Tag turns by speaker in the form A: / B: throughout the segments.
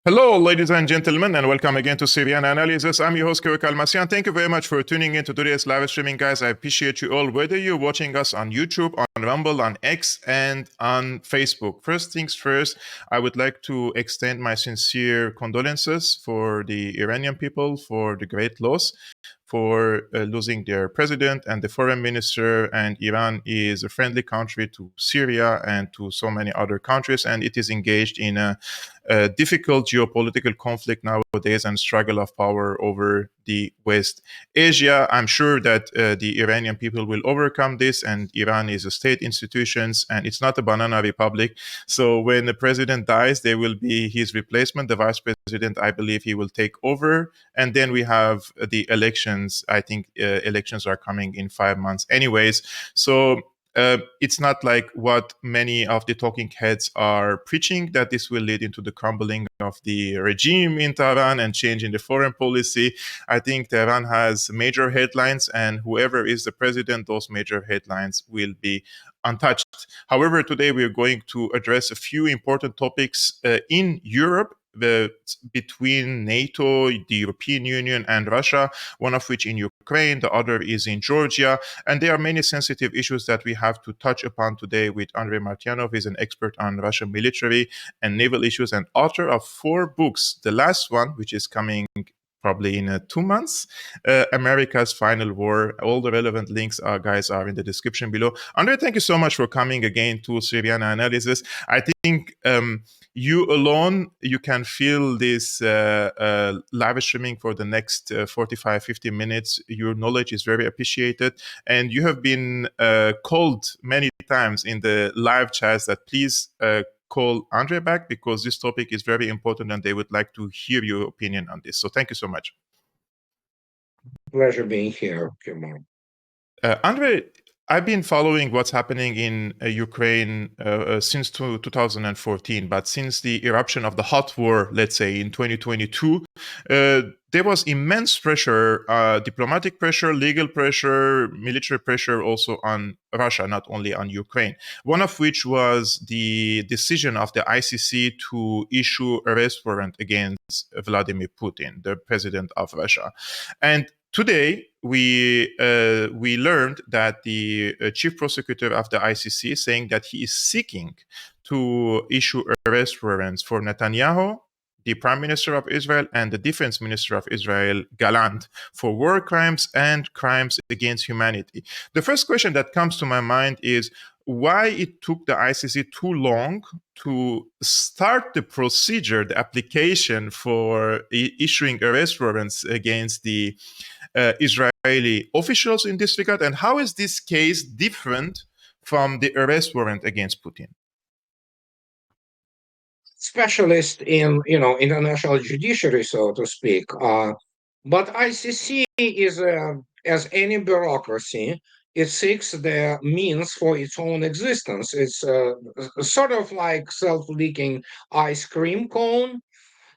A: Hello, ladies and gentlemen, and welcome again to Syriana Analysis. I'm your host, Kirill Kalmasyan. Thank you very much for tuning in to today's live streaming, guys. I appreciate you all, whether you're watching us on YouTube, on Rumble, on X, and on Facebook. First things first, I would like to extend my sincere condolences for the Iranian people for the great loss, for losing their president and the foreign minister. And Iran is a friendly country to Syria and to so many other countries, and it is engaged in a difficult geopolitical conflict nowadays and struggle of power over the West Asia. I'm sure that the Iranian people will overcome this, and Iran is a state institutions and it's not a banana republic. So when the president dies, there will be his replacement, the vice president. I believe he will take over, and then we have the elections. I think elections are coming in 5 months anyways. So it's not like what many of the talking heads are preaching, that this will lead into the crumbling of the regime in Tehran and change in the foreign policy. I think Tehran has major headlines, and whoever is the president, those major headlines will be untouched. However, today we are going to address a few important topics in Europe, between NATO, the European Union, and Russia, one of which in Ukraine, the other is in Georgia. And there are many sensitive issues that we have to touch upon today with Andrei Martyanov. He's an expert on Russian military and naval issues and author of 4 books. The last one, which is coming probably in 2 months, America's Final War. All the relevant links, guys, are in the description below. Andrei, thank you so much for coming again to Syriana Analysis. I think you alone, you can feel this live streaming for the next 45, 50 minutes. Your knowledge is very appreciated. And you have been called many times in the live chats that please call Andrei back, because this topic is very important and they would like to hear your opinion on this. So thank you so much.
B: Pleasure being here, Kimon.
A: Andrei, I've been following what's happening in Ukraine since 2014, but since the eruption of the hot war, let's say in 2022, there was immense pressure, diplomatic pressure, legal pressure, military pressure also on Russia, not only on Ukraine. One of which was the decision of the ICC to issue arrest warrant against Vladimir Putin, the president of Russia. And today, we learned that the chief prosecutor of the ICC is saying that he is seeking to issue arrest warrants for Netanyahu, the Prime Minister of Israel, and the Defense Minister of Israel, Gallant, for war crimes and crimes against humanity. The first question that comes to my mind is why it took the ICC too long to start the procedure, the application for issuing arrest warrants against the Israeli officials in this regard, and how is this case different from the arrest warrant against Putin?
B: Specialist in international judiciary, so to speak. But ICC is, as any bureaucracy, it seeks the means for its own existence. It's sort of like self-leaking ice cream cone.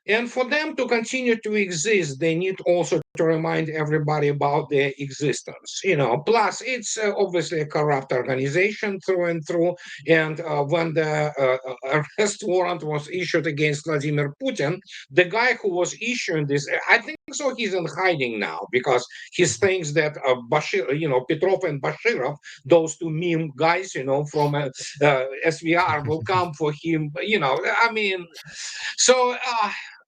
B: And for them to continue to exist, they need also to remind everybody about their existence. Plus it's obviously a corrupt organization through and through. And when the arrest warrant was issued against Vladimir Putin, the guy who was issuing this, I think so he's in hiding now, because he thinks that Bashir, Petrov and Bashirov, those two meme guys, from SVR, will come for him. So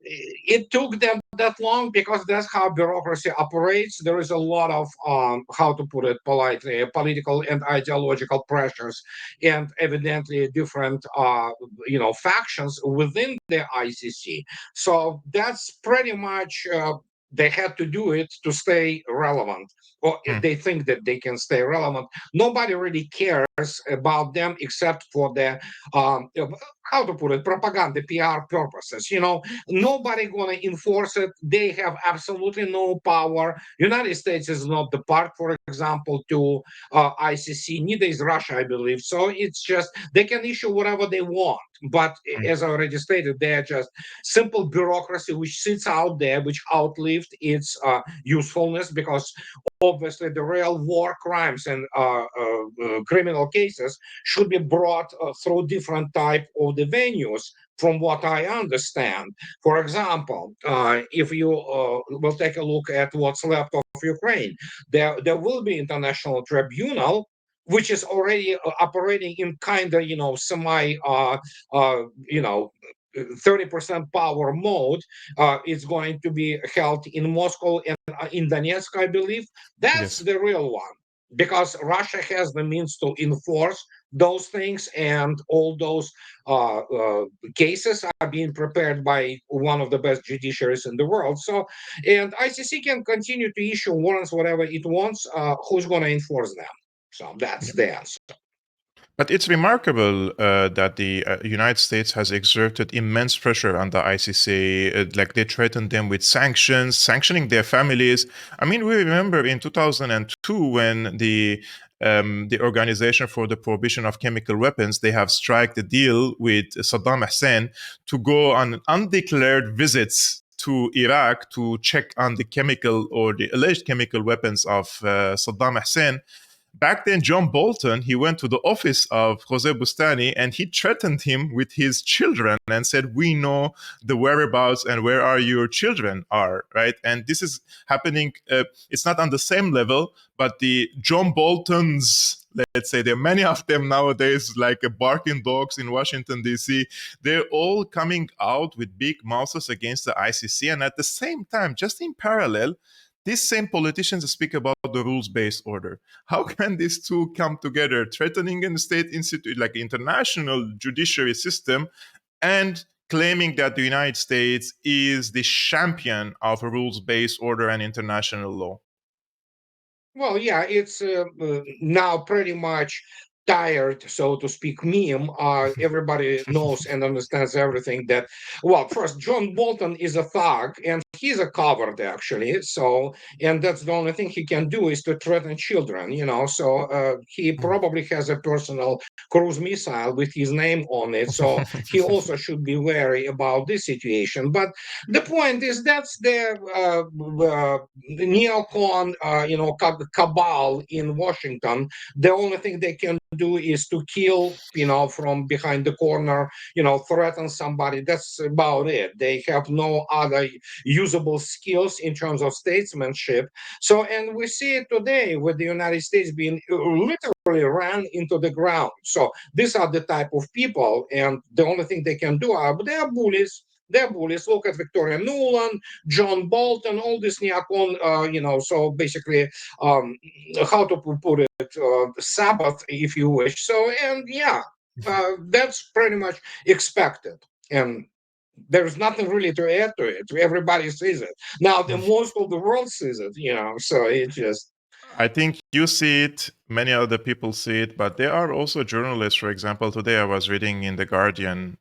B: it took them that long because that's how bureaucracy operates. There is a lot of, how to put it politely, political and ideological pressures, and evidently different, factions within the ICC. So that's pretty much they had to do it to stay relevant, or if
A: Hmm.
B: they think that they can stay relevant. Nobody really cares about them except for the how to put it, propaganda, PR purposes. Nobody gonna enforce it. They have absolutely no power. United States is not the part, for example, to ICC. Neither is Russia, I believe. So it's just they can issue whatever they want. But as I already stated, they are just simple bureaucracy which sits out there, which outlived its usefulness, because obviously the real war crimes and criminal cases should be brought through different type of the venues, from what I understand. For example, if you will take a look at what's left of Ukraine, there will be international tribunal which is already operating in kind of semi you know 30% power mode. It's going to be held in Moscow and in Donetsk, I believe. That's
A: Yes.
B: the real one, because Russia has the means to enforce those things, and all those cases are being prepared by one of the best judiciaries in the world. So, and ICC can continue to issue warrants whatever it wants. Who's going to enforce them? So that's the answer.
A: But it's remarkable that the United States has exerted immense pressure on the ICC. Like they threatened them with sanctions, sanctioning their families. I mean, we remember in 2002 when the Organization for the Prohibition of Chemical Weapons, they have struck a deal with Saddam Hussein to go on undeclared visits to Iraq to check on the chemical or the alleged chemical weapons of Saddam Hussein. Back then, John Bolton, he went to the office of Jose Bustani and he threatened him with his children and said, we know the whereabouts and where are your children are, right? And this is happening, it's not on the same level, but the John Boltons, let's say there are many of them nowadays, like barking dogs in Washington, D.C., they're all coming out with big mouths against the ICC. And at the same time, just in parallel, these same politicians speak about the rules-based order. How can these two come together, threatening a state institute like international judiciary system and claiming that the United States is the champion of a rules-based order and international law?
B: Well, yeah, it's now pretty much tired, so to speak, meme. Everybody knows and understands everything that, well, first, John Bolton is a thug and he's a coward, actually. So, and that's the only thing he can do is to threaten children. So he probably has a personal cruise missile with his name on it. So he also should be wary about this situation. But the point is that's the neocon, cabal in Washington. The only thing they can do is to kill, from behind the corner, threaten somebody. That's about it. They have no other usable skills in terms of statesmanship. So, and we see it today with the United States being literally ran into the ground. So these are the type of people, and the only thing they can do are they are bullies. They're bullies. Look at Victoria Nuland, John Bolton, all this neocon, so basically, how to put it, Sabbath, if you wish. So, and yeah, that's pretty much expected. And there's nothing really to add to it. Everybody sees it. Now, the most of the world sees it, so it just.
A: I think you see it, many other people see it, but there are also journalists. For example, today I was reading in The Guardian.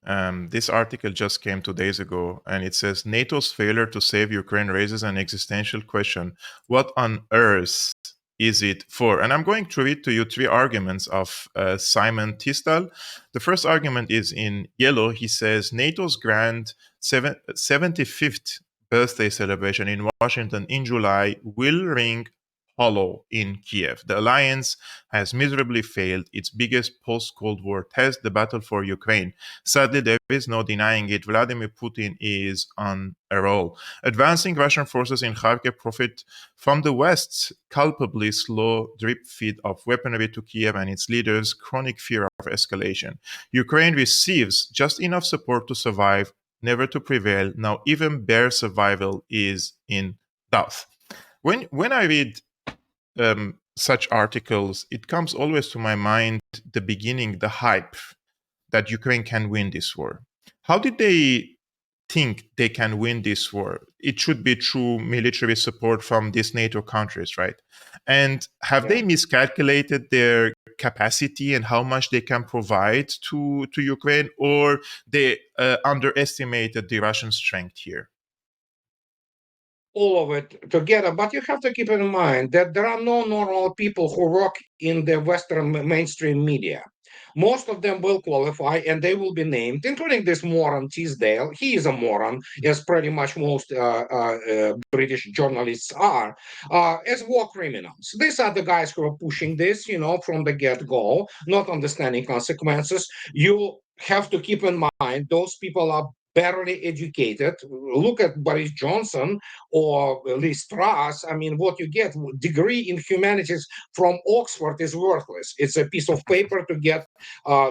A: This article just came 2 days ago, and it says NATO's failure to save Ukraine raises an existential question. What on earth is it for? And I'm going to read to you three arguments of Simon Tisdall. The first argument is in yellow. He says NATO's grand 75th birthday celebration in Washington in July will ring hollow in Kiev. The alliance has miserably failed its biggest post Cold War test, the battle for Ukraine. Sadly, there is no denying it. Vladimir Putin is on a roll. Advancing Russian forces in Kharkiv profit from the West's culpably slow drip feed of weaponry to Kiev and its leaders' chronic fear of escalation. Ukraine receives just enough support to survive, never to prevail. Now, even bare survival is in doubt. When I read such articles, it comes always to my mind the beginning, the hype that Ukraine can win this war. How did they think they can win this war. It should be through military support from these NATO countries, right? And have they miscalculated their capacity and how much they can provide to Ukraine, or they underestimated the Russian strength here?
B: All of it together. But you have to keep in mind that there are no normal people who work in the Western mainstream media. Most of them will qualify and they will be named, including this moron Teasdale. He is a moron, as pretty much most British journalists are, as war criminals. These are the guys who are pushing this, from the get go, not understanding consequences. You have to keep in mind those people are barely educated. Look at Boris Johnson or Lee Strauss. I mean, what you get, degree in humanities from Oxford is worthless. It's a piece of paper to get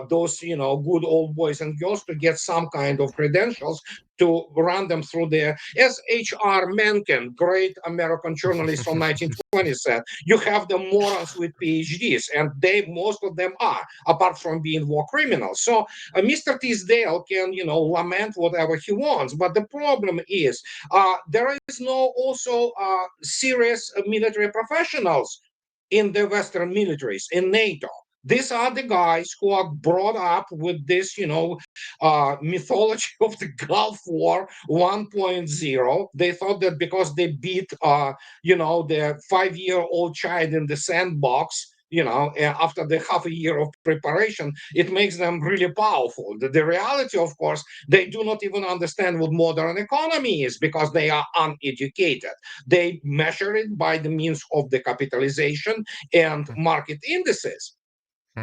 B: those, good old boys and girls to get some kind of credentials to run them through there. As H.R. Mencken, great American journalist from 1920, said, you have the morons with PhDs, and most of them are, apart from being war criminals. So Mr. Tisdale can, lament whatever he wants, but the problem is there is no also serious military professionals in the Western militaries, in NATO. These are the guys who are brought up with this, mythology of the Gulf War 1.0. They thought that because they beat, the 5-year-old child in the sandbox, after the half a year of preparation, it makes them really powerful. The reality, of course, they do not even understand what modern economy is because they are uneducated. They measure it by the means of the capitalization and market indices.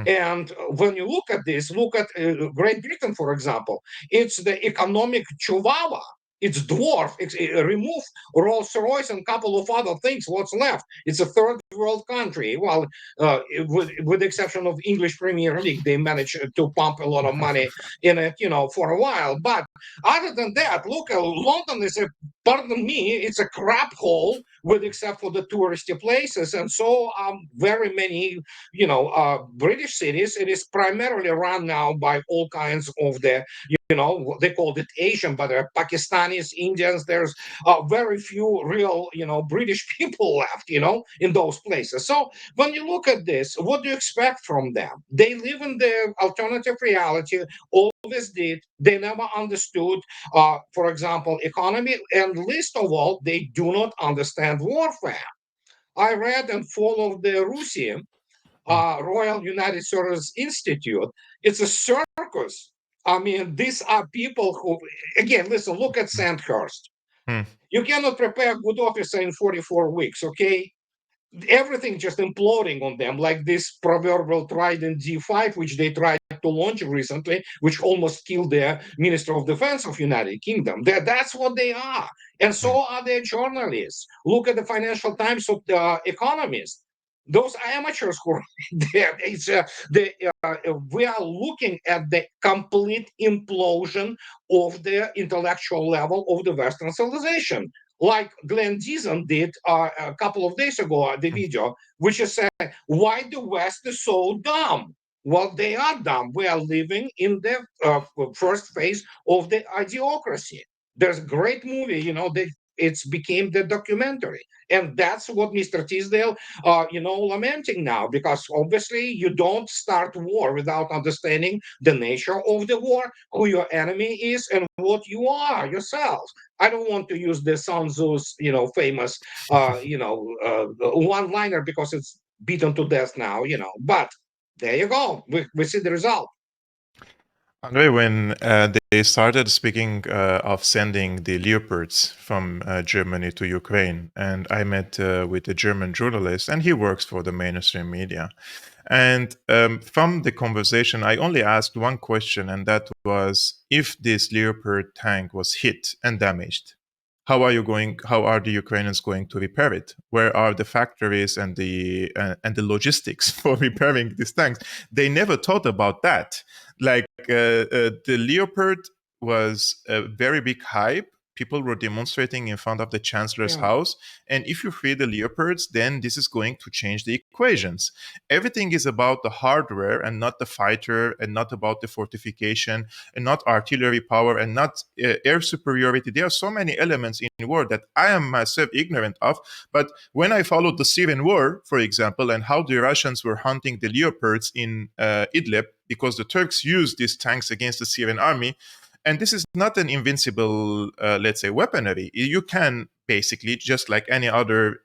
B: And when you look at this, look at Great Britain, for example, it's the economic chihuahua. It's dwarf. Remove Rolls-Royce and a couple of other things. What's left? It's a third world country. Well, with the exception of English Premier League, they managed to pump a lot of money in it, for a while. But other than that, look, London is pardon me, it's a crap hole with except for the touristy places. And so very many, British cities, it is primarily run now by all kinds of the, they called it Asian, but there are Pakistanis, Indians. There's very few real, British people left, in those places. So when you look at this, what do you expect from them? They live in the alternative reality, always did. They never understood, for example, economy, and least of all, they do not understand warfare. I read and followed the RUSI, Royal United Service Institute. It's a circus. I mean, these are people who, again, listen, look at Sandhurst. You cannot prepare a good officer in 44 weeks, okay? Everything just imploding on them, like this proverbial Trident D5, which they tried to launch recently, which almost killed the Minister of Defense of United Kingdom. That's what they are. And so are their journalists. Look at the Financial Times of the economists. Those amateurs who are there, we are looking at the complete implosion of the intellectual level of the Western civilization. Like Glenn Deason did a couple of days ago, the video, which is saying, why the West is so dumb? Well, they are dumb. We are living in the first phase of the idiocracy. There's a great movie, it's became the documentary. And that's what Mr. Tisdale, lamenting now, because obviously you don't start war without understanding the nature of the war, who your enemy is, and what you are yourself. I don't want to use the Sun Tzu's, famous, one-liner because it's beaten to death now, But there you go. We see the result.
A: Andrei, when they started speaking of sending the Leopards from Germany to Ukraine, and I met with a German journalist, and he works for the mainstream media. And from the conversation, I only asked one question, and that was, if this Leopard tank was hit and damaged, how are the Ukrainians going to repair it? Where are the factories and the logistics for repairing these tanks? They never thought about that. Like the Leopard was a very big hype, people were demonstrating in front of the chancellor's
B: Yeah.
A: house. And if you free the Leopards, then this is going to change the equations. Everything is about the hardware and not the fighter, and not about the fortification, and not artillery power, and not air superiority. There are so many elements in war that I am myself ignorant of. But when I followed the Syrian war, for example, and how the Russians were hunting the Leopards in Idlib, because the Turks used these tanks against the Syrian army, and this is not an invincible, let's say, weaponry. You can basically, just like any other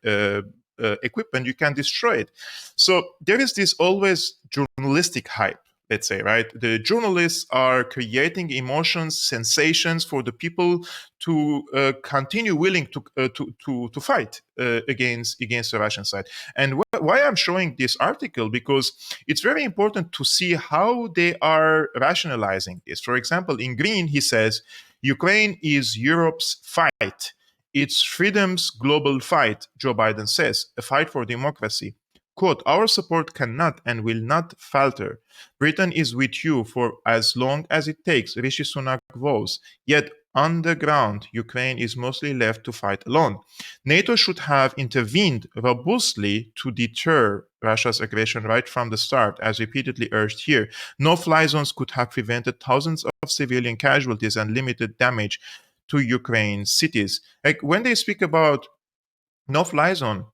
A: equipment, you can destroy it. So there is this always journalistic hype, let's say, right? The journalists are creating emotions, sensations for the people to continue willing to fight against the Russian side. And why I'm showing this article, because it's very important to see how they are rationalizing this. For example, in green, he says, Ukraine is Europe's fight. It's freedom's global fight, Joe Biden says, a fight for democracy. Quote, our support cannot and will not falter. Britain is with you for as long as it takes, Rishi Sunak vows. Yet, on the ground, Ukraine is mostly left to fight alone. NATO should have intervened robustly to deter Russia's aggression right from the start, as repeatedly urged here. No-fly zones could have prevented thousands of civilian casualties and limited damage to Ukraine's cities. Like when they speak about no-fly zone,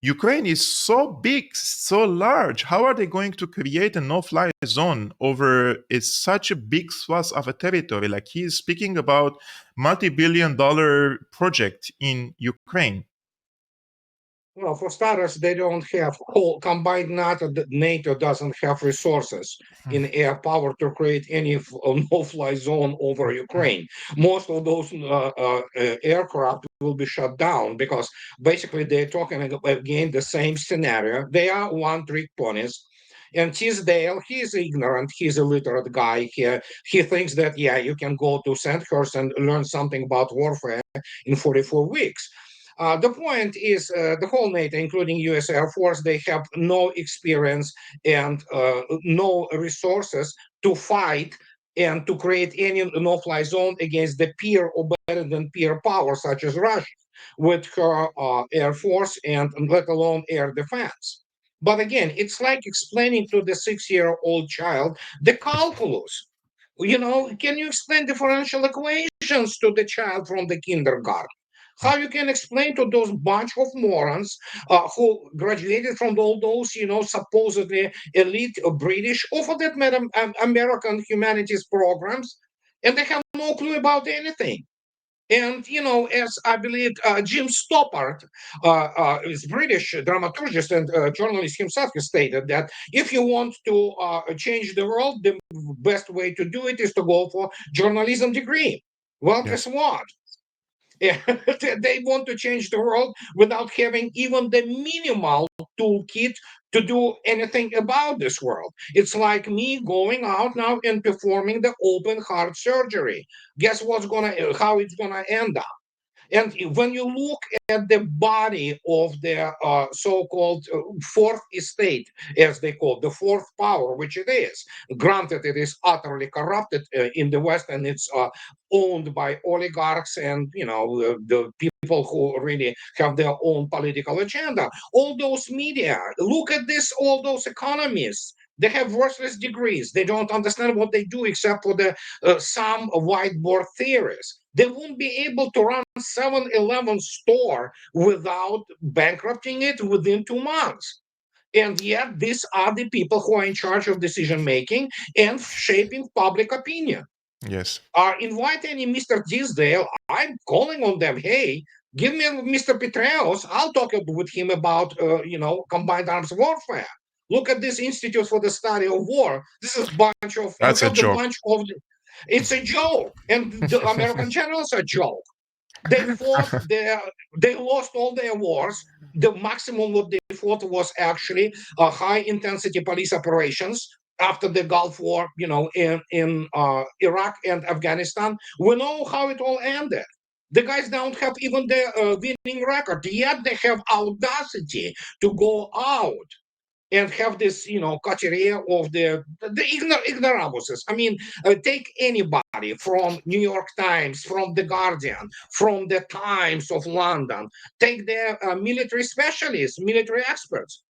A: Ukraine is so big, so large. How are they going to create a no-fly zone over such a big swath of a territory? Like he is speaking about multi-billion-dollar project in Ukraine.
B: Well, for starters, they don't have whole combined NATO. NATO doesn't have resources in air power to create any no-fly zone over Ukraine. Most of those aircraft will be shut down because basically they're talking again the same scenario. They are one-trick ponies. And Tisdale, he's ignorant, he's a illiterate guy. He thinks that, yeah, you can go to Sandhurst and learn something about warfare in 44 weeks. The point is the whole NATO, including U.S. Air Force, they have no experience and no resources to fight and to create any no-fly zone against the peer or better than peer power, such as Russia, with her Air Force and let alone air defense. But again, it's like explaining to the 6-year-old child the calculus. Can you explain differential equations to the child from the kindergarten? How you can explain to those bunch of morons who graduated from all those, supposedly elite British or for that matter, American humanities programs, and they have no clue about anything. And as I believe Jim Stoppard, is British dramaturgist and journalist himself, has stated that if you want to change the world, the best way to do it is to go for journalism degree. Well, guess
A: Yes.
B: what? They want to change the world without having even the minimal toolkit to do anything about this world. It's like me going out now and performing the open heart surgery. Guess how it's gonna end up? And when you look at the body of the so-called fourth estate, as they call it, the fourth power, which it is, granted it is utterly corrupted in the West and it's owned by oligarchs and the people who really have their own political agenda. All those media, look at this, all those economists. They have worthless degrees. They don't understand what they do except for the some whiteboard theories. They won't be able to run 7-Eleven store without bankrupting it within 2 months. And yet, these are the people who are in charge of decision making and shaping public opinion.
A: Yes.
B: Invite any Mr. Tisdale. I'm calling on them. Hey, give me Mr. Petraeus. I'll talk with him about, combined arms warfare. Look at this Institute for the Study of War. This is bunch of, you
A: That's a
B: have the
A: joke.
B: bunch of, it's a joke. And the American generals are a joke. They fought they lost all their wars. The maximum what they fought was actually high intensity police operations after the Gulf War, in Iraq and Afghanistan. We know how it all ended. The guys don't have even the winning record, yet they have audacity to go out and have this, coterie of the ignoramuses. I mean, take anybody from New York Times, from the Guardian, from the Times of London, take the military specialists, military experts.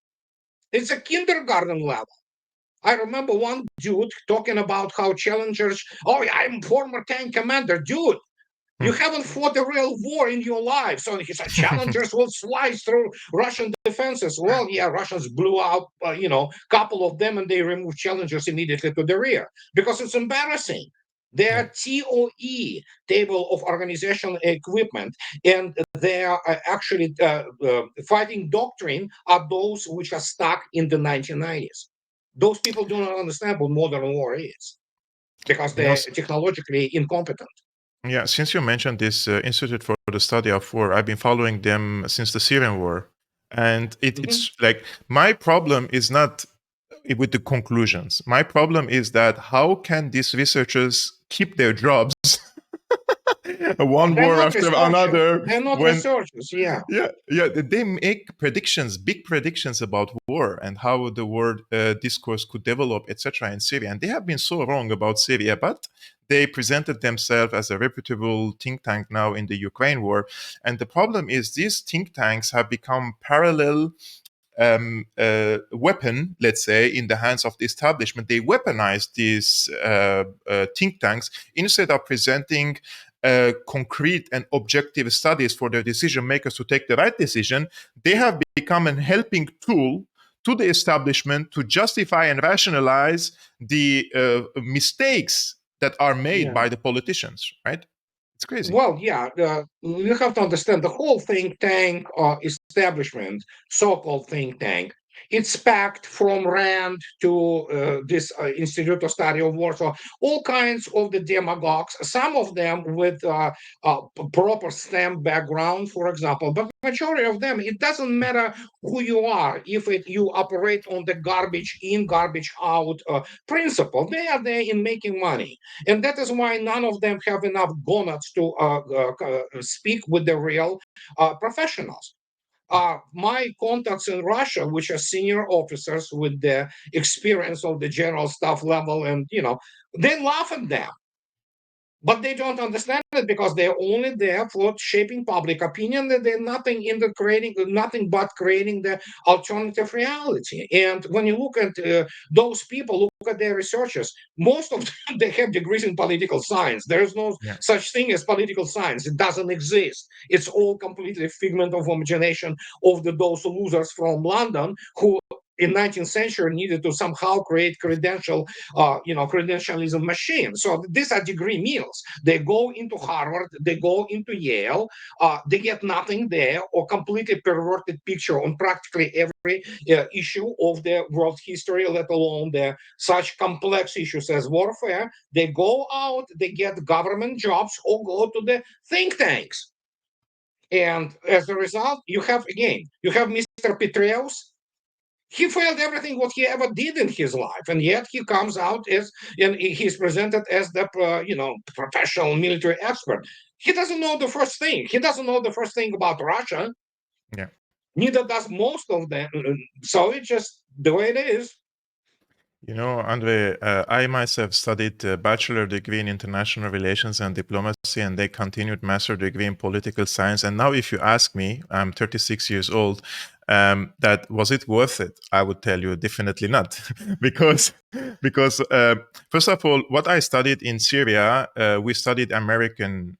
B: It's a kindergarten level. I remember one dude talking about how challengers, oh, yeah, I'm former tank commander. Dude, you haven't fought a real war in your life. So he said, challengers will slice through Russian defenses. Well, yeah, Russians blew out, couple of them, and they removed challengers immediately to the rear because it's embarrassing. Their TOE, table of organizational equipment, and their actually fighting doctrine are those which are stuck in the 1990s. Those people do not understand what modern war is because
A: You know,
B: they're technologically incompetent.
A: yeah, since you mentioned this Institute for the Study of War, I've been following them since the Syrian War. And
B: Mhm.
A: it's like my problem is not with the conclusions. My problem is that how can these researchers keep their jobs one
B: They're
A: war
B: not
A: after
B: researchers.
A: another
B: They're not
A: when
B: researchers. Yeah.
A: yeah, they make predictions, big predictions about war and how the war discourse could develop, etc. in Syria. And they have been so wrong about Syria, but they presented themselves as a reputable think tank now in the Ukraine war. And the problem is these think tanks have become parallel weapon, let's say, in the hands of the establishment. They weaponize these think tanks instead of presenting concrete and objective studies for their decision makers to take the right decision. They have become a helping tool to the establishment to justify and rationalize the mistakes that are made
B: Yeah.
A: by the politicians, right? It's crazy.
B: Well, yeah, you have to understand the whole think tank establishment, so-called think tank. It's packed from RAND to this Institute of Study of War, so all kinds of the demagogues. Some of them with proper STEM background, for example, but majority of them, it doesn't matter who you are. If you operate on the garbage in, garbage out principle, they are there in making money. And that is why none of them have enough gonads to speak with the real professionals. My contacts in Russia, which are senior officers with the experience of the general staff level, and they laugh at them, but they don't understand it because they're only there for shaping public opinion. That they're nothing in the creating, nothing but creating the alternative reality. And when you look at those people, look at their researchers. Most of them they have degrees in political science. There is no
A: Yeah.
B: such thing as political science. It doesn't exist. It's all completely figment of imagination of those losers from London who in 19th century needed to somehow create credentialism machine. So these are degree meals. They go into Harvard, they go into Yale, they get nothing there or completely perverted picture on practically every issue of the world history, let alone the such complex issues as warfare. They go out, they get government jobs or go to the think tanks. And as a result, you have Mr. Petraeus. He failed everything what he ever did in his life, and yet he comes out as and he's presented as the professional military expert. He doesn't know the first thing. He doesn't know the first thing about Russia.
A: Yeah.
B: Neither does most of them. So it's just the way it is.
A: You know, Andre, I myself studied a bachelor degree in international relations and diplomacy, and they continued master degree in political science. And now, if you ask me, I'm 36 years old, that was it worth it? I would tell you definitely not, because because first of all, what I studied in Syria, we studied American,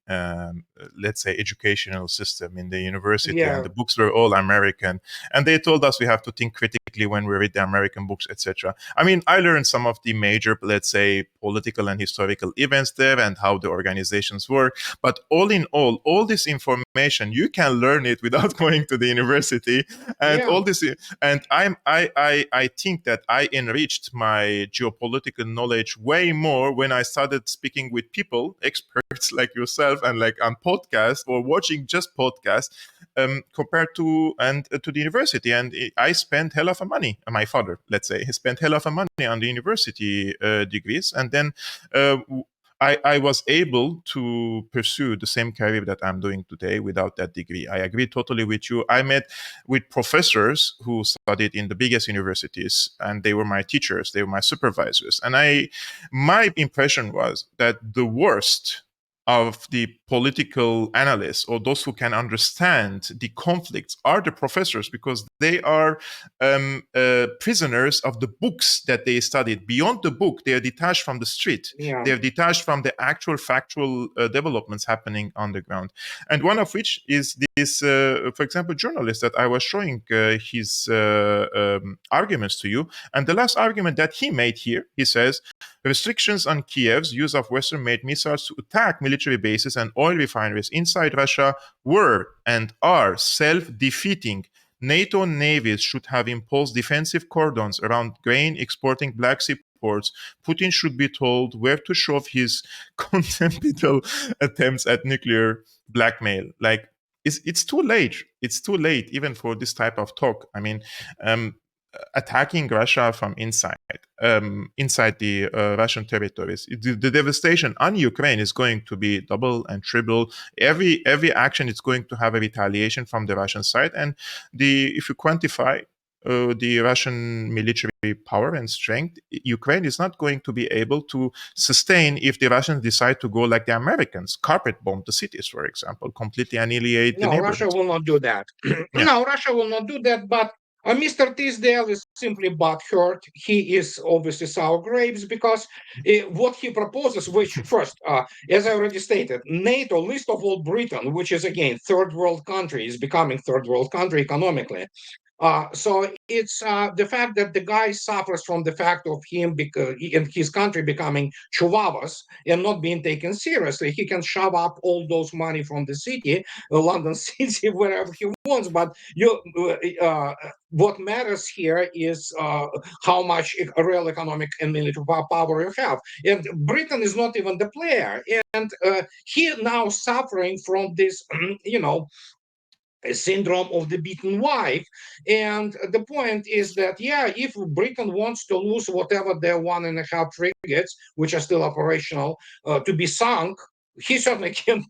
A: let's say, educational system in the university, and
B: Yeah,
A: the books were all American, and they told us we have to think critically when we read the American books, etc. I mean, I learned some of the major, let's say, political and historical events there and how the organizations work. But all in all this information, you can learn it without going to the university. And
B: yeah,
A: all this, and I think that I enriched my geopolitical knowledge way more when I started speaking with people, experts like yourself, and like on podcasts or watching just podcasts compared to to the university. And I spent hell of a money. My father, let's say, he spent hell of a money on the university degrees, and then. I was able to pursue the same career that I'm doing today without that degree. I agree totally with you. I met with professors who studied in the biggest universities, and they were my teachers, they were my supervisors. And my impression was that the worst of the political analysts or those who can understand the conflicts are the professors, because they are prisoners of the books that they studied. Beyond the book, they are detached from the street.
B: Yeah.
A: They are detached from the actual factual developments happening on the ground. And one of which is this, for example, journalist that I was showing his arguments to you. And the last argument that he made here, he says, restrictions on Kiev's use of Western-made missiles to attack military bases and oil refineries inside Russia were and are self-defeating. NATO navies should have imposed defensive cordons around grain exporting Black Sea ports. Putin should be told where to shove his contemptible attempts at nuclear blackmail. Like, it's too late. It's too late even for this type of talk. I mean, attacking Russia from inside the Russian territories. The devastation on Ukraine is going to be double and triple. Every action is going to have a retaliation from the Russian side, and if you quantify the Russian military power and strength, Ukraine is not going to be able to sustain if the Russians decide to go like the Americans, carpet bomb the cities, for example, completely annihilate the
B: No, Russia
A: neighborhoods.
B: will not do that.
A: Yeah.
B: No, Russia will not do that. But Mr. Tisdale is simply butthurt. He is obviously sour grapes because what he proposes, which first, as I already stated, NATO, least of all Britain, which is again third world country, is becoming third world country economically. So it's the fact that the guy suffers from the fact of him in his country becoming chuvavas and not being taken seriously. He can shove up all those money from the city, London City, wherever he wants. But what matters here is how much real economic and military power you have. And Britain is not even the player. And he now suffering from this, a syndrome of the beaten wife. And the point is that, yeah, if Britain wants to lose whatever their 1.5 frigates, which are still operational, to be sunk, he certainly can,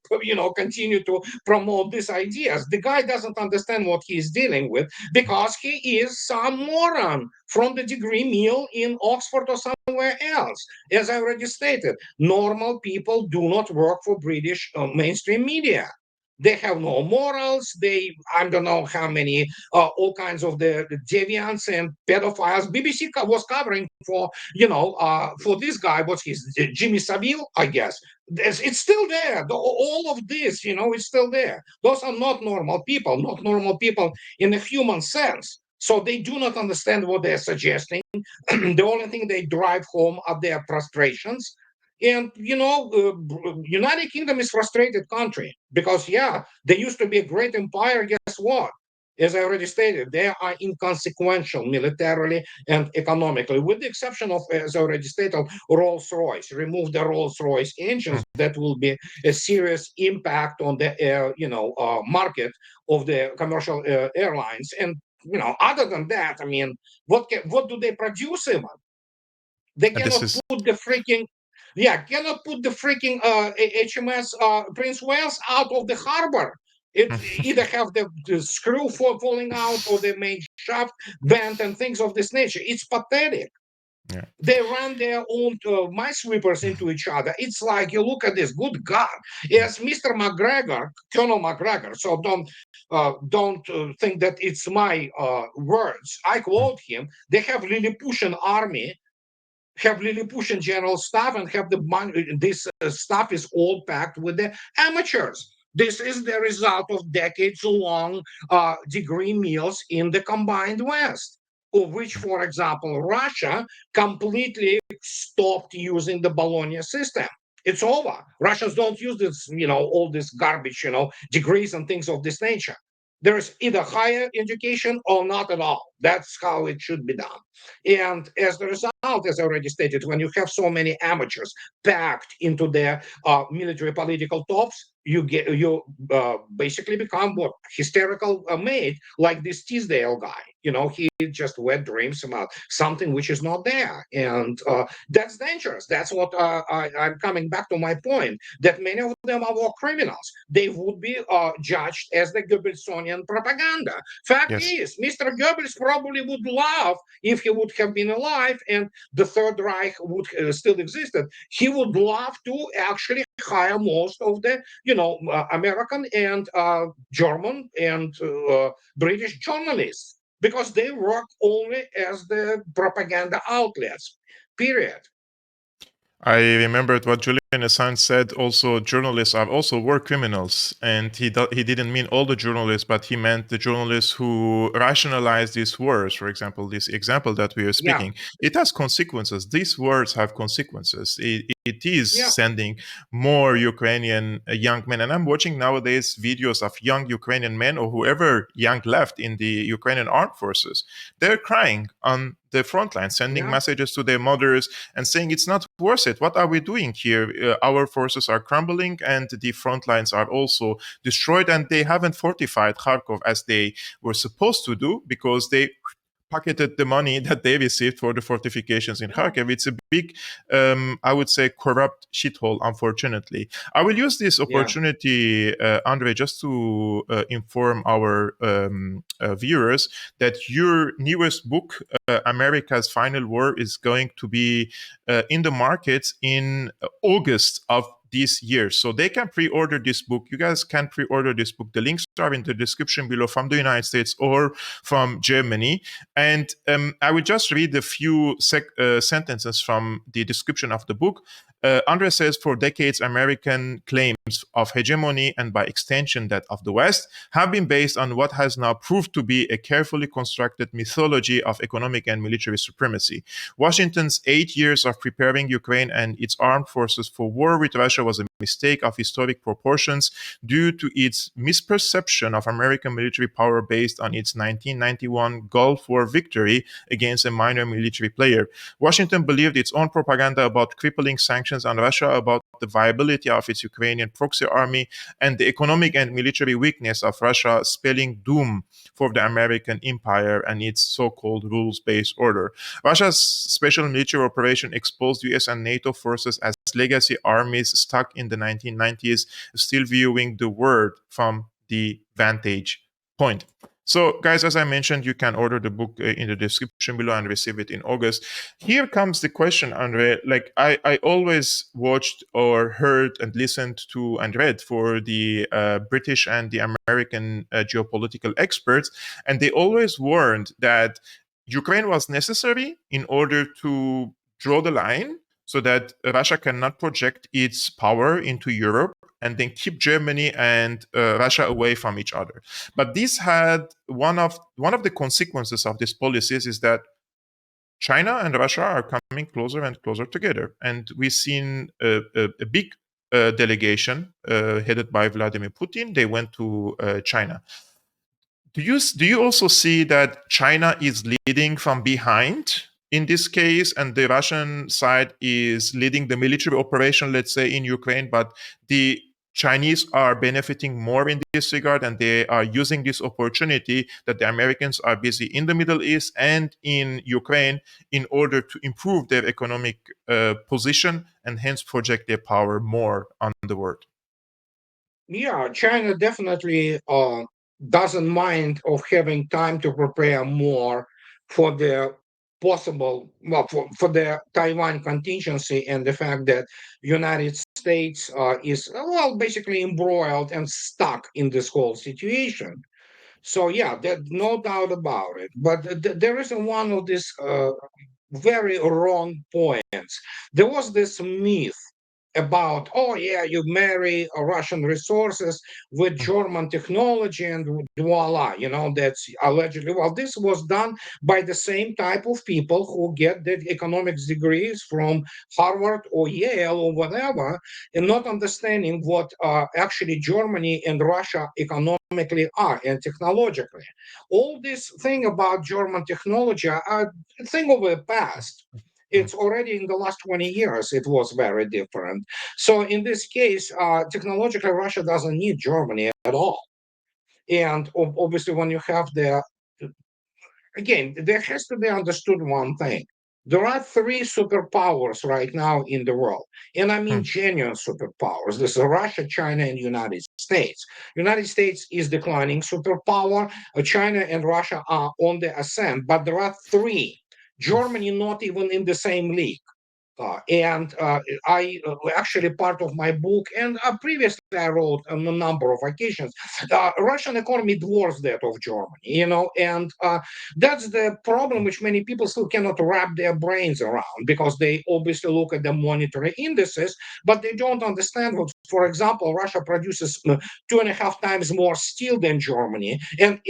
B: continue to promote these ideas. The guy doesn't understand what he's dealing with because he is some moron from the degree mill in Oxford or somewhere else. As I already stated, normal people do not work for British mainstream media. They have no morals. I don't know how many, all kinds of the deviants and pedophiles. BBC was covering for this guy. What's his Jimmy Savile, I guess. It's still there. All of this, it's still there. Those are not normal people, not normal people in a human sense. So they do not understand what they're suggesting. The only thing they drive home are their frustrations. And United Kingdom is frustrated country because they used to be a great empire. Guess what? As I already stated, they are inconsequential militarily and economically, with the exception of, as I already stated, Rolls-Royce. Remove the Rolls-Royce engines, that will be a serious impact on the market of the commercial airlines. And other than that, I mean, what do they produce even? They
A: And this
B: cannot
A: is
B: put the freaking HMS Prince Wales out of the harbor. It either have the screw falling out or the main shaft bent and things of this nature. It's pathetic.
A: yeah.
B: They run their own minesweepers into each other. It's like, you look at this, good God. As Mr. McGregor, Colonel McGregor, so don't think that it's my words. I quote him. They have Lilliputian army, have Lilliputian general staff, and have the money. This staff is all packed with the amateurs. This is the result of decades-long degree meals in the combined West, of which, for example, Russia completely stopped using the Bologna system. It's over. Russians don't use this, all this garbage, degrees and things of this nature. There is either higher education or not at all. That's how it should be done. And as the result, as I already stated, when you have so many amateurs packed into their military political tops, you basically become what hysterical mate like this Teasdale guy. He just wet dreams about something which is not there, and that's dangerous. That's what I'm coming back to my point that many of them are war criminals. They would be judged as the Goebbelsonian propaganda. Fact
A: Yes.
B: is, Mr. Goebbels probably would love if he would have been alive and the Third Reich would still existed. He would love to actually hire most of the American and German and British journalists because they work only as the propaganda outlets. Period.
A: I remembered what Julian Assange said. Also, journalists are also war criminals, and he didn't mean all the journalists, but he meant the journalists who rationalize these wars. For example, this example that we are
B: Yeah,
A: speaking, it has consequences. These words have consequences. It is
B: yeah,
A: sending more Ukrainian young men, and I'm watching nowadays videos of young Ukrainian men or whoever young left in the Ukrainian armed forces. They're crying on the front line, sending
B: yeah,
A: messages to their mothers and saying it's not worth it. What are we doing here? Our forces are crumbling and the front lines are also destroyed, and they haven't fortified Kharkov as they were supposed to do because they pocketed the money that they received for the fortifications in
B: yeah,
A: Kharkiv. It's a big, I would say, corrupt shithole, unfortunately. I will use this
B: yeah.
A: opportunity, Andrei, just to inform our viewers that your newest book, America's Final War, is going to be in the markets in August of this year. So they can pre-order this book. You guys can pre-order this book. The links are in the description below from the United States or from Germany. And I will just read a few sentences from the description of the book. Andre says, for decades, American claims of hegemony and by extension that of the West have been based on what has now proved to be a carefully constructed mythology of economic and military supremacy. Washington's 8 years of preparing Ukraine and its armed forces for war with Russia was a mistake of historic proportions due to its misperception of American military power based on its 1991 Gulf War victory against a minor military player. Washington believed its own propaganda about crippling sanctions on Russia, about the viability of its Ukrainian proxy army, and the economic and military weakness of Russia, spelling doom for the American empire and its so-called rules-based order. Russia's special military operation exposed US and NATO forces as legacy armies stuck in the 1990s, still viewing the world from the vantage point. So, guys, as I mentioned, you can order the book in the description below and receive it in August. Here comes the question, Andre. Like, I always watched or heard and listened to and read for the British and the American geopolitical experts, and they always warned that Ukraine was necessary in order to draw the line so that Russia cannot project its power into Europe and then keep Germany and Russia away from each other. But this had one of the consequences of these policies is that China and Russia are coming closer and closer together, and we've seen a big delegation headed by Vladimir Putin. They went to China. Do you also see that China is leading from behind in this case, and the Russian side is leading the military operation, let's say, in Ukraine, but the Chinese are benefiting more in this regard, and they are using this opportunity that the Americans are busy in the Middle East and in Ukraine in order to improve their economic position and hence project their power more on the world?
B: Yeah, China definitely doesn't mind of having time to prepare more for the possible, well, for the Taiwan contingency and the fact that United States is, well, basically embroiled and stuck in this whole situation. So yeah, there's no doubt about it. But there is one of these very wrong points. There was this myth about, oh yeah, you marry Russian resources with German technology and voila, that's allegedly. Well, this was done by the same type of people who get their economics degrees from Harvard or Yale or whatever, and not understanding what actually Germany and Russia economically are and technologically. All this thing about German technology are a thing of the past. It's already in the last 20 years, it was very different. So in this case, technologically, Russia doesn't need Germany at all. And obviously, when you have again, there has to be understood one thing. There are three superpowers right now in the world, and I mean
A: Hmm.
B: genuine superpowers. This is Russia, China, and United States. United States is declining superpower. China and Russia are on the ascent, but there are three. Germany not even in the same league. And I actually part of my book, and previously I wrote on a number of occasions. Russian economy dwarfs that of Germany, and that's the problem which many people still cannot wrap their brains around because they obviously look at the monetary indices, but they don't understand what, for example, Russia produces 2.5 times more steel than Germany, and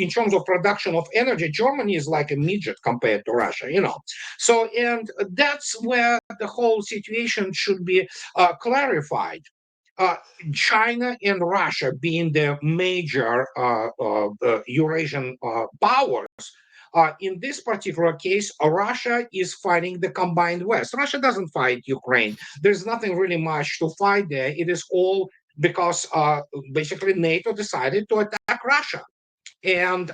B: in terms of production of energy, Germany is like a midget compared to Russia. So, and that's where the whole situation should be clarified. Uh, China and Russia being the major Eurasian powers. In this particular case, Russia is fighting the combined West. Russia doesn't fight Ukraine. There's nothing really much to fight there. It is all because basically NATO decided to attack Russia. And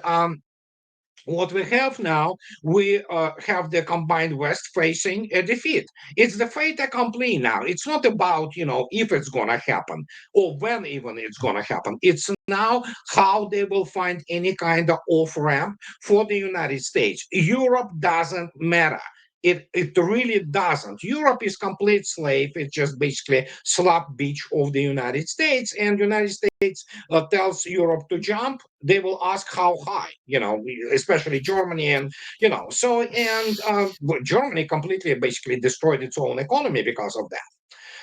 B: what we have now, we have the combined West facing a defeat. It's the fait accompli now. It's not about, if it's going to happen or when even it's going to happen. It's now how they will find any kind of off ramp for the United States. Europe doesn't matter. It really doesn't. Europe is complete slave. It's just basically slap beach of the United States, and the United States tells Europe to jump. They will ask how high, especially Germany, and so and Germany completely basically destroyed its own economy because of that.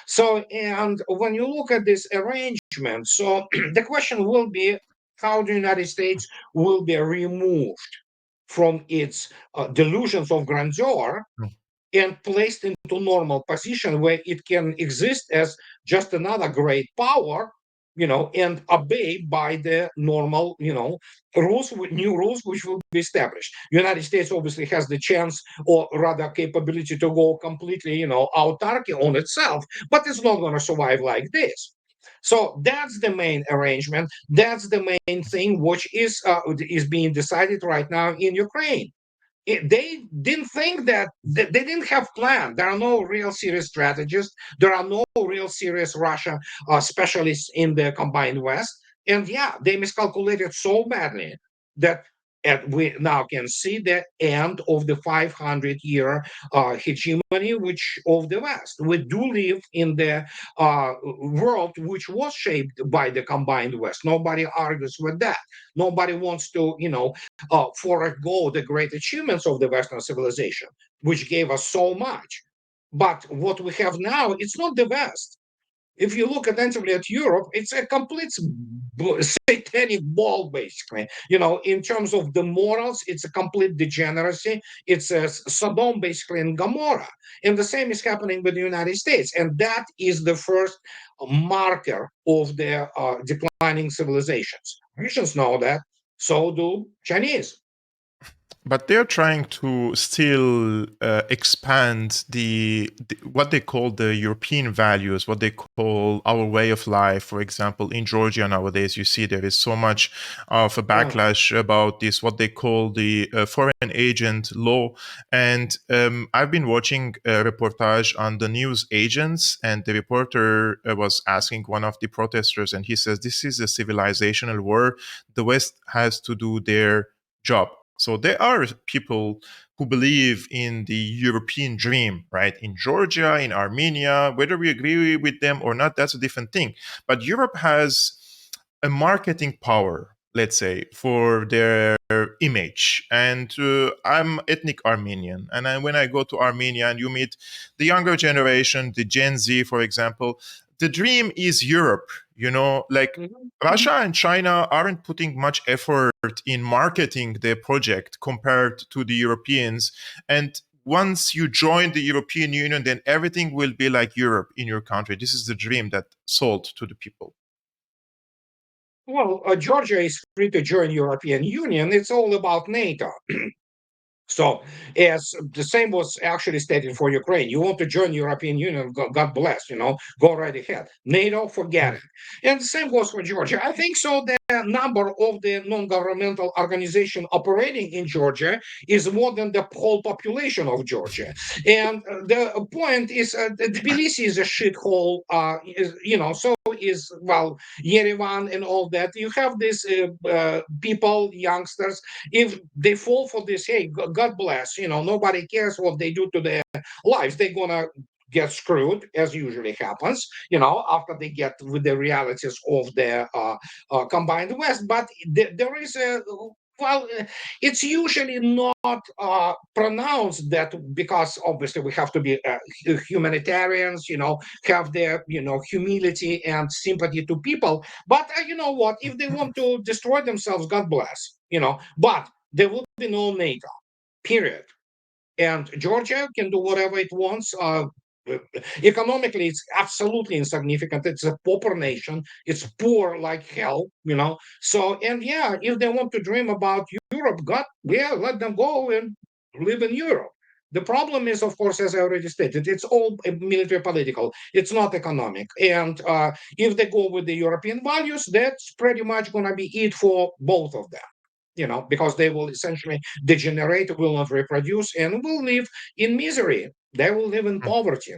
B: So, and when you look at this arrangement, so the question will be how the United States will be removed from its delusions of grandeur
A: Hmm.
B: and placed into normal position where it can exist as just another great power, and obey by the normal, rules, new rules which will be established. United States obviously has the chance, or rather capability, to go completely, autarky on itself, but it's not going to survive like this. So that's the main arrangement. That's the main thing which is being decided right now in Ukraine. They didn't think that they didn't have plan. There are no real serious strategists. There are no real serious Russia specialists in the combined West. And yeah, they miscalculated so badly that we now can see the end of the 500-year hegemony which of the West. We do live in the world which was shaped by the combined West. Nobody argues with that. Nobody wants to, forego the great achievements of the Western civilization, which gave us so much. But what we have now, it's not the West. If you look attentively at Europe, it's a complete satanic ball, basically. In terms of the morals, it's a complete degeneracy. It's a Sodom, basically, and Gomorrah. And the same is happening with the United States. And that is the first marker of the declining civilizations. Russians know that. So do Chinese.
A: But they're trying to still expand what they call the European values, what they call our way of life. For example, in Georgia nowadays, you see there is so much of a
B: Yeah.
A: backlash about this, what they call the foreign agent law. And I've been watching a reportage on the news agents, and the reporter was asking one of the protesters, and he says, "This is a civilizational war. The West has to do their job." So there are people who believe in the European dream, right? In Georgia, in Armenia, whether we agree with them or not, that's a different thing. But Europe has a marketing power, let's say, for their image. And I'm ethnic Armenian. And when I go to Armenia and you meet the younger generation, the Gen Z, for example, the dream is Europe, like
B: Mhm.
A: Russia and China aren't putting much effort in marketing their project compared to the Europeans. And once you join the European Union, then everything will be like Europe in your country. This is the dream that sold to the people.
B: Well, Georgia is free to join European Union. It's all about NATO. So, as the same was actually stated for Ukraine, you want to join European Union, God bless, go right ahead. NATO, forget
A: Mm.
B: it. And the same goes for Georgia. I think so. The number of the non-governmental organization operating in Georgia is more than the whole population of Georgia. And the point is, Tbilisi is a shithole. So is Yerevan and all that. You have these people, youngsters, if they fall for this, hey, God bless, nobody cares what they do to their lives. They're gonna get screwed, as usually happens, after they get with the realities of the combined West. But there is a it's usually not pronounced that, because obviously we have to be humanitarians, have their, humility and sympathy to people. But you know what? If they want to destroy themselves, God bless, But there will be no NATO, period. And Georgia can do whatever it wants. Economically, it's absolutely insignificant. It's a pauper nation. It's poor like hell, So, and yeah, if they want to dream about Europe, God, yeah, let them go and live in Europe. The problem is, of course, as I already stated, it's all military political. It's not economic. And if they go with the European values, that's pretty much going to be it for both of them. Because they will essentially degenerate, will not reproduce, and will live in misery. They will live in poverty,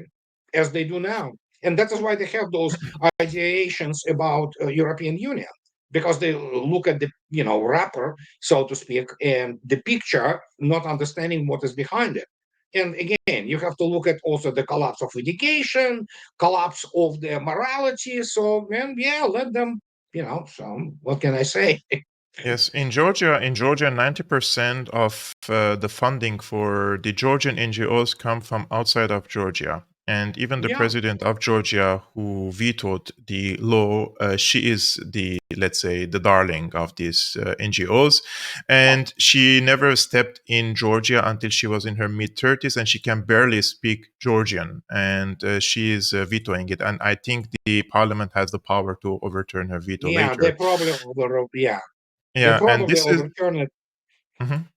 B: as they do now. And that is why they have those ideations about European Union, because they look at the wrapper, so to speak, and the picture, not understanding what is behind it. And again, you have to look at also the collapse of education, collapse of the morality. So, and yeah, let them, so what can I say?
A: Yes, in Georgia, 90% of the funding for the Georgian NGOs come from outside of Georgia. And even the
B: Yeah.
A: president of Georgia, who vetoed the law, she is the, let's say, the darling of these NGOs. And she never stepped in Georgia until she was in her mid 30s, and she can barely speak Georgian. And she is vetoing it. And I think the parliament has the power to overturn her veto
B: Yeah, they
A: later.
B: probably overrode. Yeah, they
A: Yeah, and
B: probably
A: this is.
B: overturn it.
A: Mhm.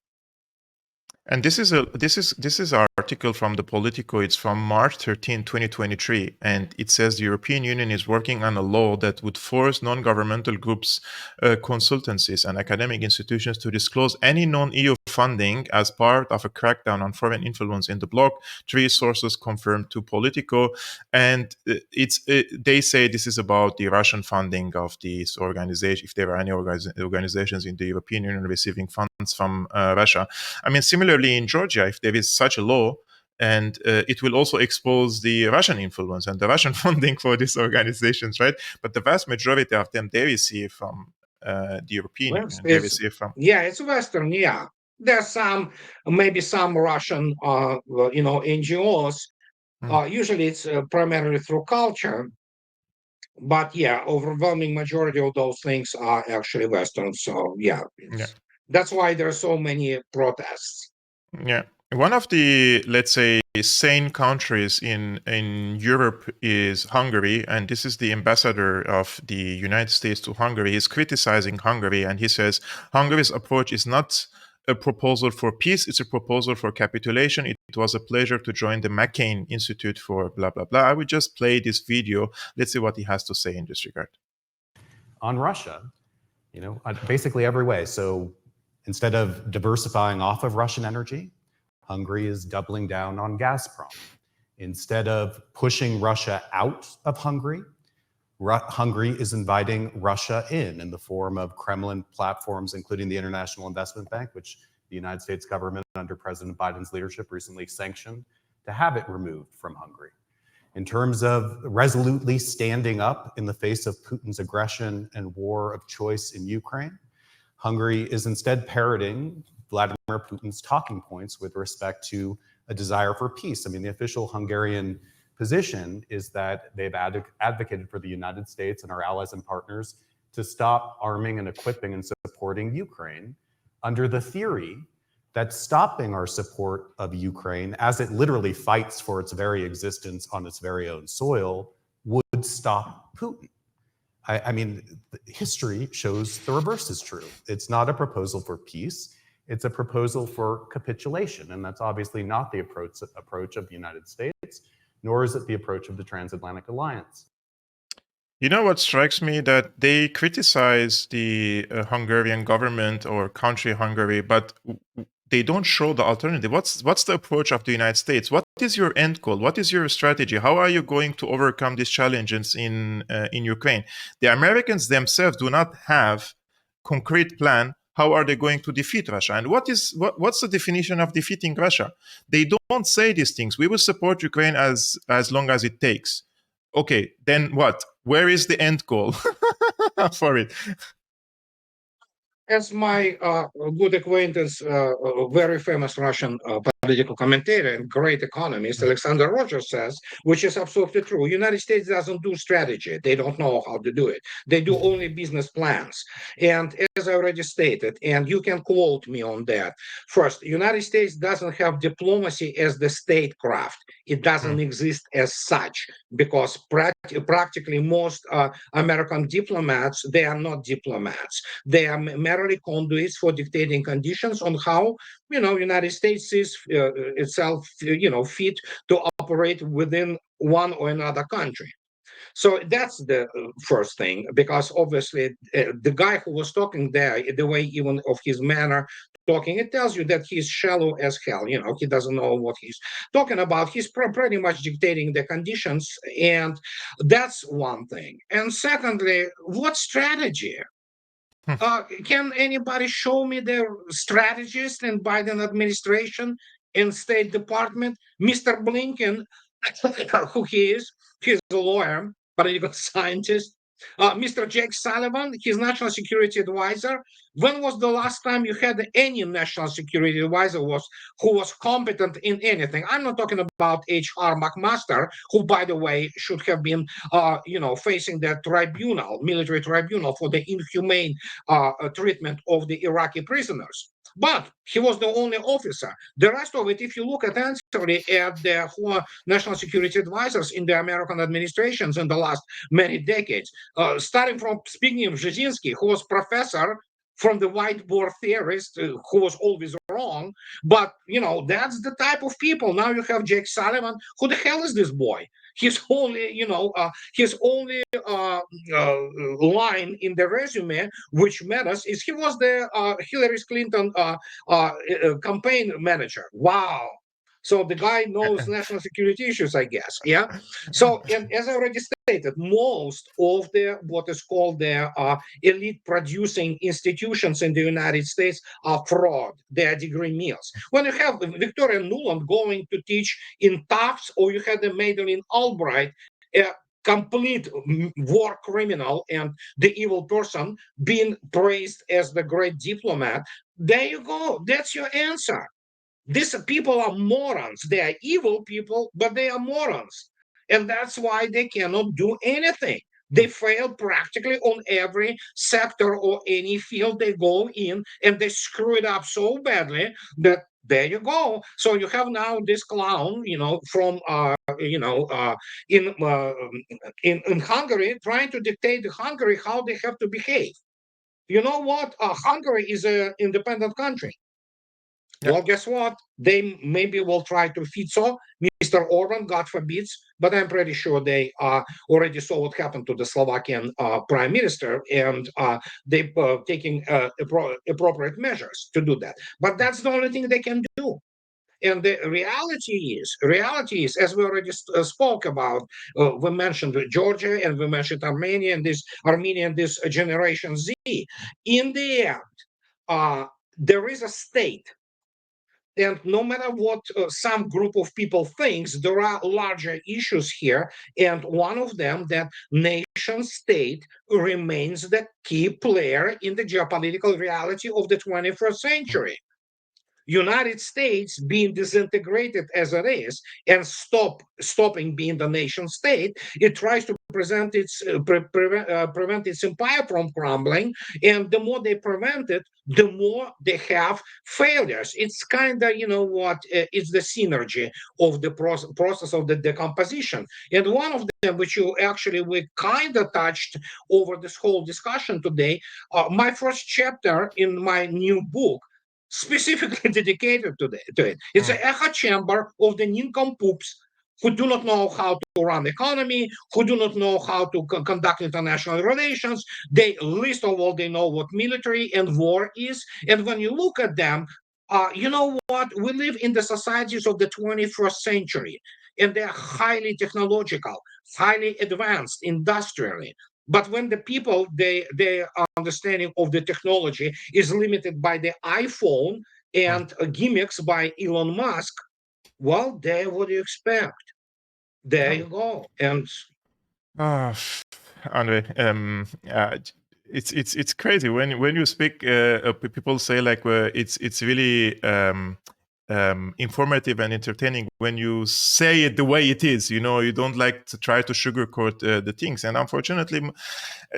A: And this is our article from the Politico. It's from March 13, 2023, and it says the European Union is working on a law that would force non-governmental groups, consultancies, and academic institutions to disclose any non-EU funding as part of a crackdown on foreign influence in the bloc. Three sources confirmed to Politico, and they say this is about the Russian funding of these organizations. If there are any organizations in the European Union receiving funds from Russia. I mean, similarly in Georgia, if there is such a law, and it will also expose the Russian influence and the Russian funding for these organizations, right? But the vast majority of them, they receive from the European
B: Well,
A: Union. They receive from.
B: yeah, it's Western. Yeah, there's maybe some Russian, NGOs.
A: Mm,
B: Usually, it's primarily through culture, but yeah, overwhelming majority of those things are actually Western. So yeah,
A: yeah.
B: that's why there are so many protests.
A: Yeah. One of the, let's say, sane countries in Europe is Hungary, and this is the ambassador of the United States to Hungary. He's criticizing Hungary, and he says Hungary's approach is not a proposal for peace; it's a proposal for capitulation. It was a pleasure to join the McCain Institute for blah blah blah. I will just play this video. Let's see what he has to say in this regard.
C: On Russia, basically every way. So instead of diversifying off of Russian energy, Hungary is doubling down on Gazprom. Instead of pushing Russia out of Hungary, Hungary is inviting Russia in the form of Kremlin platforms, including the International Investment Bank, which the United States government under President Biden's leadership recently sanctioned to have it removed from Hungary. In terms of resolutely standing up in the face of Putin's aggression and war of choice in Ukraine, Hungary is instead parroting Vladimir Putin's talking points with respect to a desire for peace. I mean, the official Hungarian position is that they've advocated for the United States and our allies and partners to stop arming and equipping and supporting Ukraine under the theory that stopping our support of Ukraine, as it literally fights for its very existence on its very own soil, would stop Putin. I mean, history shows the reverse is true. It's not a proposal for peace. It's a proposal for capitulation, and that's obviously not the approach of the United States, nor is it the approach of the Transatlantic Alliance.
A: You know what strikes me? That they criticize the Hungarian government or country Hungary, but they don't show the alternative. What's the approach of the United States? What is your end goal? What is your strategy? How are you going to overcome these challenges in Ukraine? The Americans themselves do not have concrete plan. How are they going to defeat Russia? And what's the definition of defeating Russia? They don't say these things. We will support Ukraine as long as it takes. Okay, then what? Where is the end goal for it?
B: As my good acquaintance, a very famous Russian political commentator and great economist, Alexander Rogers says, which is absolutely true. United States doesn't do strategy. They don't know how to do it. They do only business plans. And as I already stated, and you can quote me on that, first, United States doesn't have diplomacy as the statecraft. It doesn't exist as such, because practically most American diplomats, they are not diplomats. They are merely conduits for dictating conditions on how, United States sees itself, fit to operate within one or another country. So that's the first thing, because obviously the guy who was talking there, the way even of his manner talking, it tells you that he's shallow as hell. He doesn't know what he's talking about. He's pretty much dictating the conditions, and that's one thing. And secondly, what strategy? Can anybody show me the strategist in Biden administration in State Department? Mr. Blinken, who he is, he's a lawyer, political scientist. Mr. Jake Sullivan, his national security advisor. When was the last time you had any national security advisor who was competent in anything? I'm not talking about H.R. McMaster, who, by the way, should have been, facing the tribunal, military tribunal, for the inhumane treatment of the Iraqi prisoners. But he was the only officer. The rest of it, if you look attentively at the national security advisors in the American administrations in the last many decades, starting from Zbigniew Brzezinski, who was professor from the whiteboard theorist, who was always wrong. But, that's the type of people. Now you have Jake Sullivan. Who the hell is this boy? His only, line in the resume which matters is he was the Hillary Clinton campaign manager. Wow. So the guy knows national security issues, I guess. Yeah. So, and as I already stated, most of the what is called the elite producing institutions in the United States are fraud. They are degree mills. When you have Victoria Nuland going to teach in Tufts, or you had the Madeleine Albright, a complete war criminal and the evil person, being praised as the great diplomat, there you go. That's your answer. These people are morons. They are evil people, but they are morons. And that's why they cannot do anything. They fail practically on every sector or any field they go in, and they screw it up so badly that there you go. So you have now this clown, from in Hungary, trying to dictate to Hungary how they have to behave. You know what? Hungary is an independent country.
A: Yeah.
B: Well, guess what? They maybe will try to fit so Mr. Orban, God forbids, but I'm pretty sure they already saw what happened to the Slovakian prime minister, and they taking appropriate measures to do that. But that's the only thing they can do. And the reality is, as we already spoke about, we mentioned Georgia and we mentioned Armenia and this Generation Z. In the end, there is a state. And no matter what some group of people thinks, there are larger issues here. And one of them, that nation state remains the key player in the geopolitical reality of the 21st century. United States being disintegrated as it is and stopping being the nation state, it tries to prevent its empire from crumbling, and the more they prevent it, the more they have failures. It's kind of it's the synergy of the process of the decomposition. And one of them, which we kind of touched over this whole discussion today, my first chapter in my new book specifically dedicated to it. It's an echo chamber of the nincompoops who do not know how to run economy, who do not know how to conduct international relations. They, least of all, they know what military and war is. And when you look at them, you know what? We live in the societies of the 21st century, and they're highly technological, highly advanced industrially. But when the people, their understanding of the technology is limited by the iPhone and gimmicks by Elon Musk, well, there, what do you expect? There you go. And
A: Ah, Andre, it's crazy when you speak. People say like it's really informative and entertaining when you say it the way it is. You know, you don't like to try to sugarcoat the things. And unfortunately,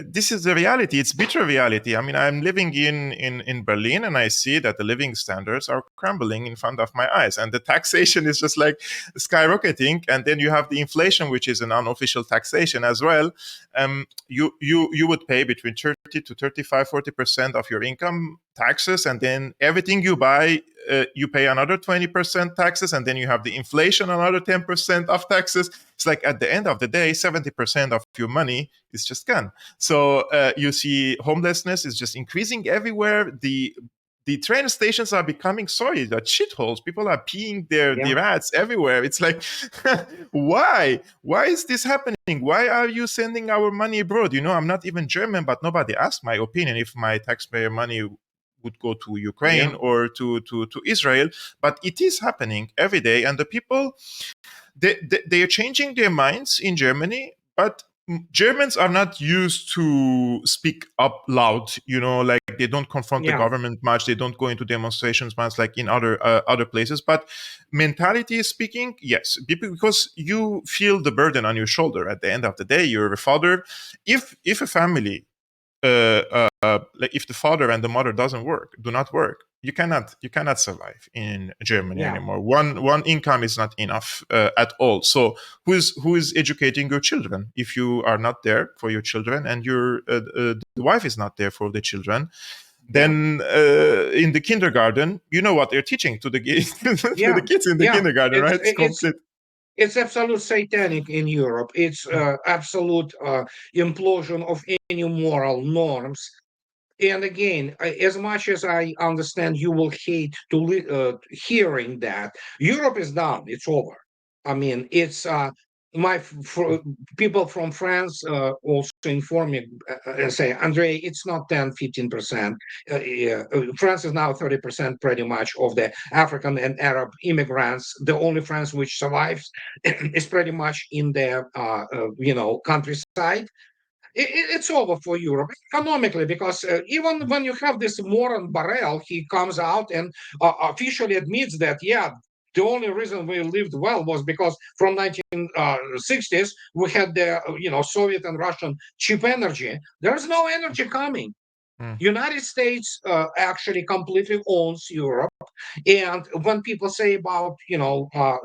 A: this is the reality. It's bitter reality. I mean, I'm living in Berlin, and I see that the living standards are crumbling in front of my eyes, and the taxation is just like skyrocketing. And then you have the inflation, which is an unofficial taxation as well. You would pay between 30 to 35, 40% of your income taxes, and then everything you buy, you pay another 20% taxes, and then you have the inflation, another 10% of taxes. It's like at the end of the day, 70% of your money is just gone. So you see homelessness is just increasing everywhere. The train stations are becoming, sorry, the shitholes. People are peeing their rats everywhere. It's like, why? Why is this happening? Why are you sending our money abroad? You know, I'm not even German, but nobody asked my opinion if my taxpayer money would go to Ukraine or to Israel. But it is happening every day. And the people, they are changing their minds in Germany, but Germans are not used to speak up loud, you know, like they don't confront the government much. They don't go into demonstrations much like in other places. But mentality speaking, yes, because you feel the burden on your shoulder. At the end of the day, you're a father. If a family, like if the father and the mother do not work, you cannot survive in Germany anymore. One income is not enough at all. So who is educating your children if you are not there for your children, and your the wife is not there for the children? Then in the kindergarten, you know what they're teaching to the to the kids in the kindergarten, right?
B: It's absolute satanic in Europe. It's absolute implosion of any moral norms. And again, as much as I understand you will hate to hearing that, Europe is done. It's over. I mean, it's people from France also inform me and say, Andrei, it's not 10, 15%. France is now 30% pretty much of the African and Arab immigrants. The only France which survives is pretty much in the countryside. It's over for Europe economically, because even when you have this Moran Barrel, he comes out and officially admits that, the only reason we lived well was because from 1960s we had the Soviet and Russian cheap energy. There's no energy coming. United States actually completely owns Europe, and when people say about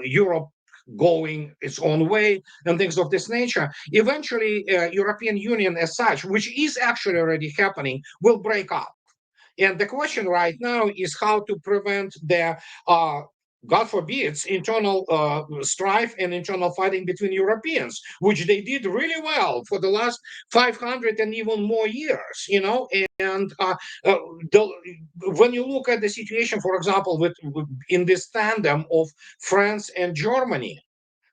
B: Europe going its own way and things of this nature, eventually European Union as such, which is actually already happening, will break up. And the question right now is how to prevent the God forbids internal strife and internal fighting between Europeans, which they did really well for the last 500 and even more years, and when you look at the situation, for example, in this tandem of France and Germany,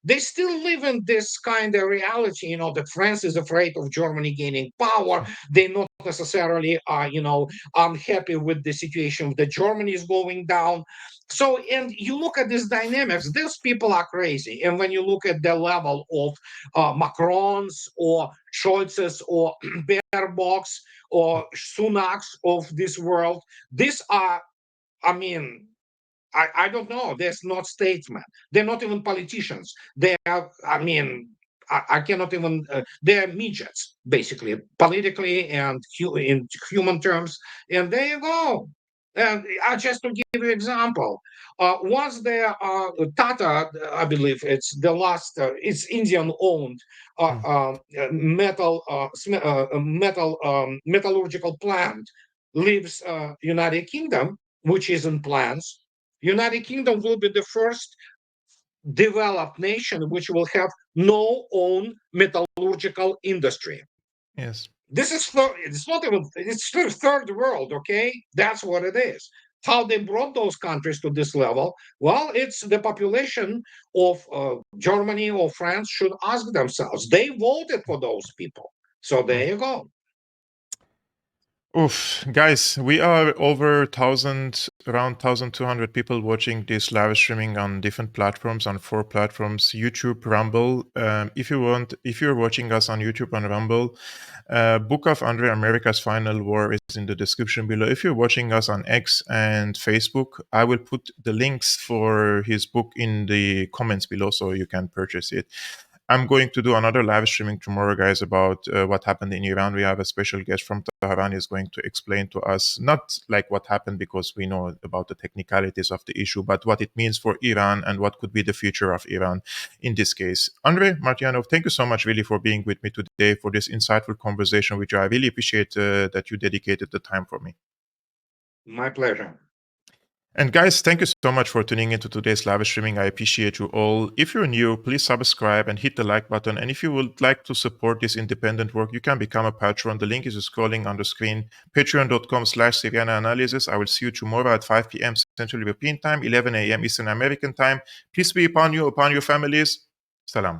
B: they still live in this kind of reality, that France is afraid of Germany gaining power. They not necessarily are, unhappy with the situation that Germany is going down. So, and you look at these dynamics, these people are crazy. And when you look at the level of Macrons or Scholz's or Baerbocks or Sunaks of this world, these are, I don't know. They're not statesmen. They're not even politicians. They are, I cannot even, they're midgets, basically, politically and in human terms. And there you go. And just to give you an example, once there are Tata, I believe it's the last, it's Indian-owned metallurgical plant leaves United Kingdom. which is in plans. United Kingdom will be the first developed nation which will have no own metallurgical industry.
A: Yes.
B: This is it's not even it's still third world, okay? That's what it is. How they brought those countries to this level? Well, it's the population of Germany or France should ask themselves. They voted for those people, so there you go.
A: Oof, guys, we are over 1,000, around 1,200 people watching this live streaming on different platforms, on 4 platforms: YouTube, Rumble. If you're watching us on YouTube and Rumble, book of Andrei America's Final War is in the description below. If you're watching us on X and Facebook, I will put the links for his book in the comments below so you can purchase it. I'm going to do another live streaming tomorrow, guys, about what happened in Iran. We have a special guest from Tehran is going to explain to us, not like what happened because we know about the technicalities of the issue, but what it means for Iran and what could be the future of Iran in this case. Andrei Martyanov, thank you so much really for being with me today for this insightful conversation, which I really appreciate that you dedicated the time for me.
B: My pleasure.
A: And guys, thank you so much for tuning into today's live streaming. I appreciate you all. If you're new, please subscribe and hit the like button. And if you would like to support this independent work, you can become a patron. The link is scrolling on the screen, patreon.com/Syriana Analysis. I will see you tomorrow at 5 p.m. Central European Time, 11 a.m. Eastern American Time. Peace be upon you, upon your families. Salam.